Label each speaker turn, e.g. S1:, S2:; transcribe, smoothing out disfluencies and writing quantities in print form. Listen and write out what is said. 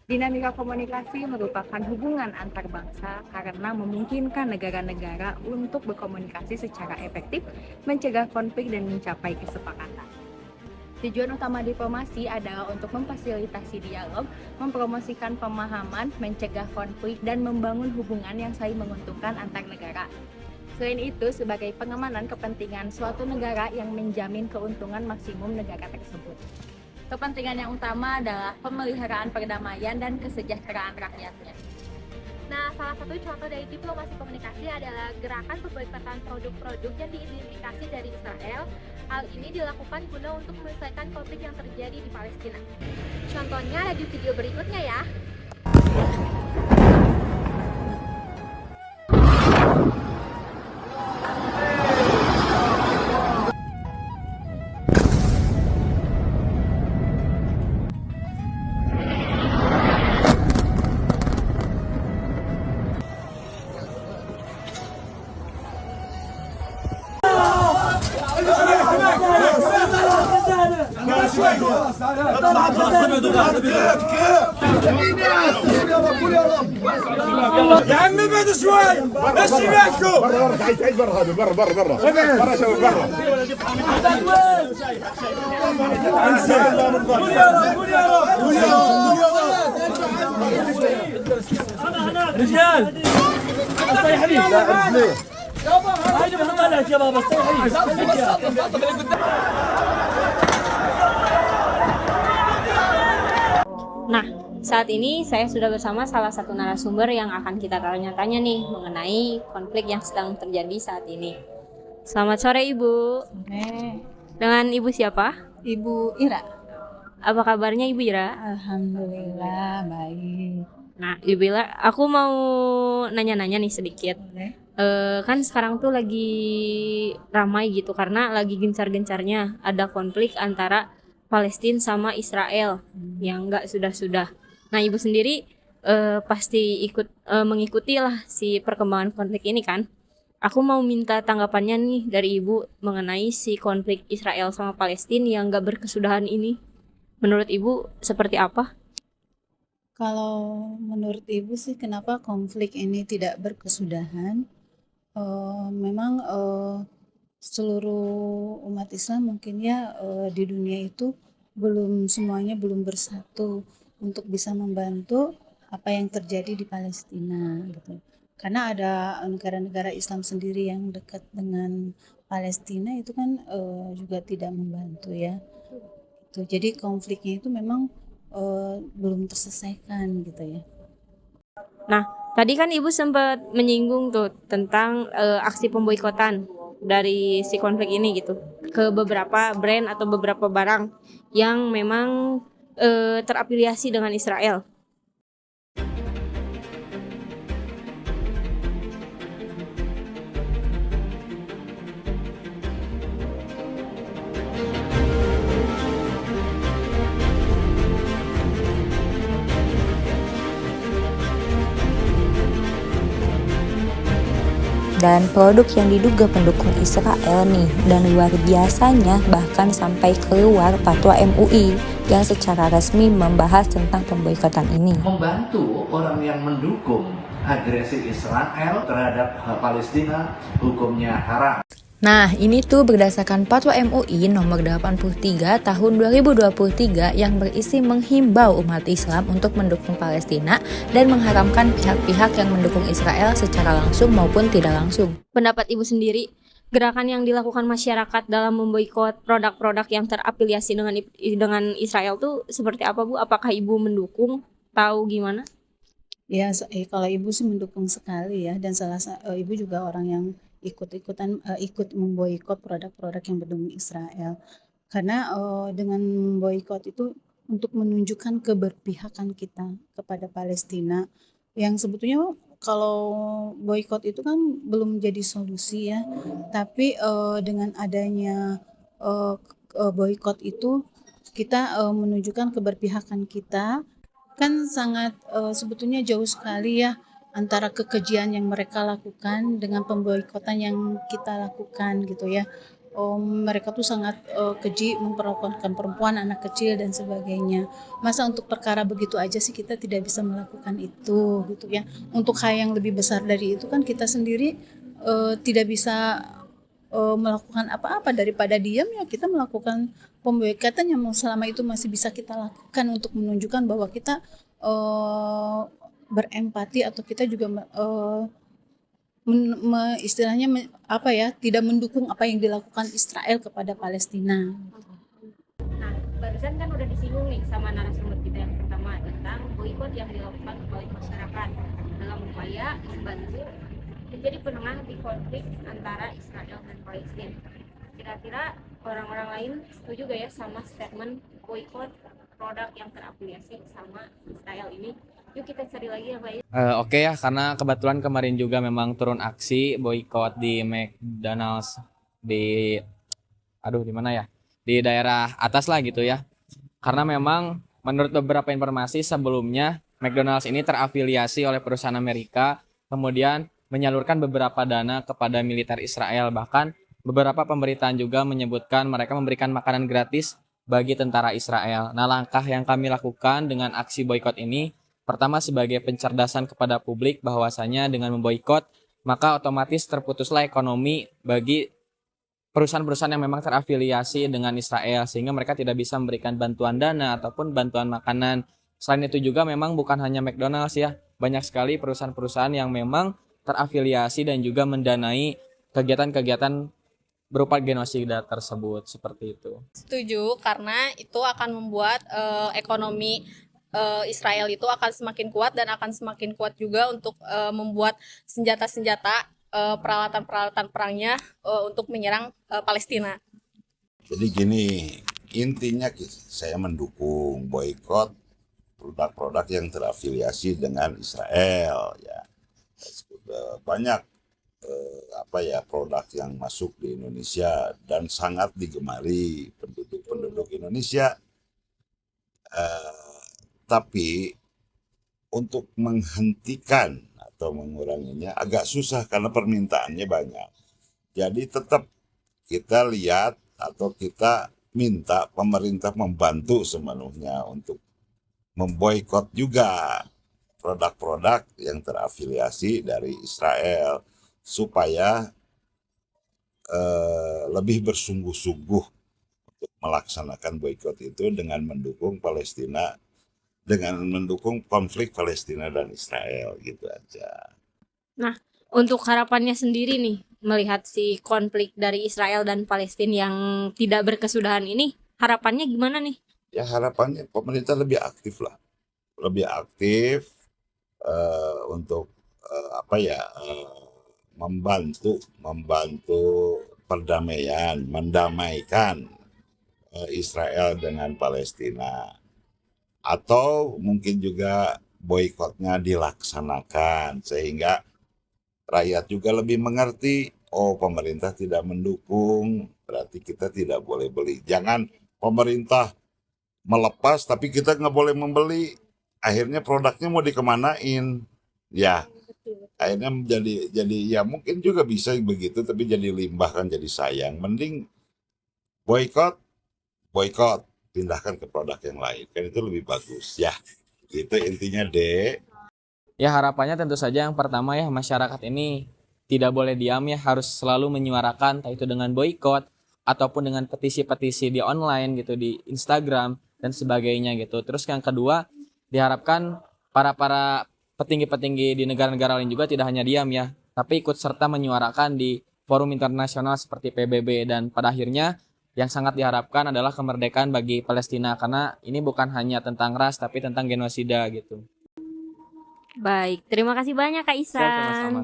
S1: Dinamika komunikasi merupakan hubungan antar bangsa karena memungkinkan negara-negara untuk berkomunikasi secara efektif, mencegah konflik dan mencapai kesepakatan. Tujuan utama diplomasi adalah untuk memfasilitasi dialog, mempromosikan pemahaman, mencegah konflik, dan membangun hubungan yang saling menguntungkan antar negara. Selain itu, sebagai pengamanan kepentingan suatu negara yang menjamin keuntungan maksimum negara tersebut. Kepentingan yang utama adalah pemeliharaan perdamaian dan kesejahteraan rakyatnya.
S2: Nah, salah satu contoh dari diplomasi komunikasi adalah gerakan pemboikotan produk-produk yang diidentifikasi dari Israel. Hal ini dilakukan guna untuk menyelesaikan konflik yang terjadi di Palestina. Contohnya ada di video berikutnya ya.
S3: يا عمي بعد شوي ايش يبيعكم؟
S4: عايز برا هذا برا برا برا برا شباب برا
S3: رجال صيح لي هاي بحط لك يا بابا صيح لي
S5: Nah, saat ini saya sudah bersama salah satu narasumber yang akan kita tanya-tanya nih mengenai konflik yang sedang terjadi saat ini. Selamat sore Ibu. Dengan Ibu siapa?
S6: Ibu Ira.
S5: Apa kabarnya Ibu Ira?
S6: Alhamdulillah baik.
S5: Nah, Ibu Ira, aku mau nanya-nanya nih sedikit.
S6: Boleh.
S5: Kan sekarang tuh lagi ramai gitu karena lagi gencar-gencarnya ada konflik antara Palestina sama Israel yang nggak sudah-sudah. Nah, Ibu sendiri pasti mengikuti lah si perkembangan konflik ini kan. Aku mau minta tanggapannya nih dari Ibu mengenai si konflik Israel sama Palestina yang nggak berkesudahan ini. Menurut Ibu seperti apa?
S6: Kalau menurut Ibu sih kenapa konflik ini tidak berkesudahan? Memang seluruh umat Islam mungkin ya di dunia itu semuanya belum bersatu untuk bisa membantu apa yang terjadi di Palestina gitu. Karena ada negara-negara Islam sendiri yang dekat dengan Palestina itu kan juga tidak membantu ya. Gitu. Jadi konfliknya itu memang belum terselesaikan gitu ya.
S5: Nah, tadi kan Ibu sempat menyinggung tuh tentang aksi pemboikotan dari si konflik ini gitu ke beberapa brand atau beberapa barang yang memang terafiliasi dengan Israel.
S7: Dan produk yang diduga pendukung Israel nih, dan luar biasanya bahkan sampai keluar fatwa MUI yang secara resmi membahas tentang pemboikotan ini.
S8: Membantu orang yang mendukung agresi Israel terhadap Palestina hukumnya haram.
S7: Nah, ini tuh berdasarkan Fatwa MUI nomor 83 tahun 2023 yang berisi menghimbau umat Islam untuk mendukung Palestina dan mengharamkan pihak-pihak yang mendukung Israel secara langsung maupun tidak langsung.
S5: Pendapat Ibu sendiri, gerakan yang dilakukan masyarakat dalam memboikot produk-produk yang terafiliasi dengan Israel tuh seperti apa, Bu? Apakah Ibu mendukung? Tahu gimana?
S6: Ya, kalau Ibu sih mendukung sekali ya, dan Ibu juga orang yang ikut memboikot produk-produk yang berdukung Israel. Karena dengan memboikot itu untuk menunjukkan keberpihakan kita kepada Palestina yang sebetulnya kalau boikot itu kan belum jadi solusi ya. Tapi dengan adanya boikot itu kita menunjukkan keberpihakan kita, kan sangat sebetulnya jauh sekali ya antara kekejian yang mereka lakukan dengan pemboikotan yang kita lakukan gitu ya. mereka tuh sangat keji memperlakukan perempuan, anak kecil dan sebagainya. Masa untuk perkara begitu aja sih kita tidak bisa melakukan itu gitu ya. Untuk hal yang lebih besar dari itu kan kita sendiri tidak bisa melakukan apa-apa, daripada diam ya kita melakukan pemboikatan yang selama itu masih bisa kita lakukan untuk menunjukkan bahwa kita berempati atau kita juga istilahnya tidak mendukung apa yang dilakukan Israel kepada Palestina.
S5: Nah, barusan kan udah disinggung nih sama narasumber kita yang pertama tentang boikot yang dilakukan oleh masyarakat dalam upaya membantu menjadi penengah di konflik antara Israel dan Palestina. Kira-kira orang-orang lain setuju gak ya sama statement boikot produk yang terafiliasi sama Israel ini? Yuk kita cari lagi ya Pak ya.
S9: Oke ya, karena kebetulan kemarin juga memang turun aksi boikot di McDonald's di di mana ya? Di daerah atas lah gitu ya. Karena memang menurut beberapa informasi sebelumnya McDonald's ini terafiliasi oleh perusahaan Amerika, kemudian menyalurkan beberapa dana kepada militer Israel. Bahkan beberapa pemberitaan juga menyebutkan mereka memberikan makanan gratis bagi tentara Israel. Nah, langkah yang kami lakukan dengan aksi boikot ini, pertama sebagai pencerdasan kepada publik bahwasanya dengan memboikot maka otomatis terputuslah ekonomi bagi perusahaan-perusahaan yang memang terafiliasi dengan Israel, sehingga mereka tidak bisa memberikan bantuan dana ataupun bantuan makanan. Selain itu juga memang bukan hanya McDonald's ya, banyak sekali perusahaan-perusahaan yang memang terafiliasi dan juga mendanai kegiatan-kegiatan berupa genosida tersebut, seperti itu.
S10: Setuju, karena itu akan membuat ekonomi Israel itu akan semakin kuat dan akan semakin kuat juga untuk membuat senjata-senjata, peralatan-peralatan perangnya untuk menyerang Palestina.
S4: Jadi gini, intinya saya mendukung boikot produk-produk yang terafiliasi dengan Israel ya. Banyak produk yang masuk di Indonesia dan sangat digemari penduduk Indonesia, tapi untuk menghentikan atau menguranginya agak susah karena permintaannya banyak. Jadi tetap kita lihat atau kita minta pemerintah membantu sepenuhnya untuk memboikot juga produk-produk yang terafiliasi dari Israel supaya lebih bersungguh-sungguh untuk melaksanakan boikot itu dengan mendukung Palestina, dengan mendukung konflik Palestina dan Israel gitu aja.
S5: Nah, untuk harapannya sendiri nih melihat si konflik dari Israel dan Palestina yang tidak berkesudahan ini, harapannya gimana nih?
S4: Ya harapannya pemerintah lebih aktif lah, lebih aktif untuk membantu perdamaian, mendamaikan Israel dengan Palestina, atau mungkin juga boikotnya dilaksanakan sehingga rakyat juga lebih mengerti, oh pemerintah tidak mendukung, berarti kita tidak boleh beli. Jangan pemerintah melepas tapi kita nggak boleh membeli, akhirnya produknya mau dikemanain ya, akhirnya jadi ya mungkin juga bisa begitu tapi jadi limbah kan, jadi sayang. Mending boikot pindahkan ke produk yang lain, kan itu lebih bagus ya, itu intinya deh.
S9: Ya harapannya tentu saja yang pertama ya, masyarakat ini tidak boleh diam ya, harus selalu menyuarakan, entah itu dengan boikot ataupun dengan petisi-petisi di online gitu, di Instagram dan sebagainya gitu. Terus yang kedua, diharapkan para petinggi-petinggi di negara-negara lain juga tidak hanya diam ya, tapi ikut serta menyuarakan di forum internasional seperti PBB, dan pada akhirnya yang sangat diharapkan adalah kemerdekaan bagi Palestina, karena ini bukan hanya tentang ras tapi tentang genosida gitu.
S5: Baik, terima kasih banyak Kak Isan.
S9: Sama-sama.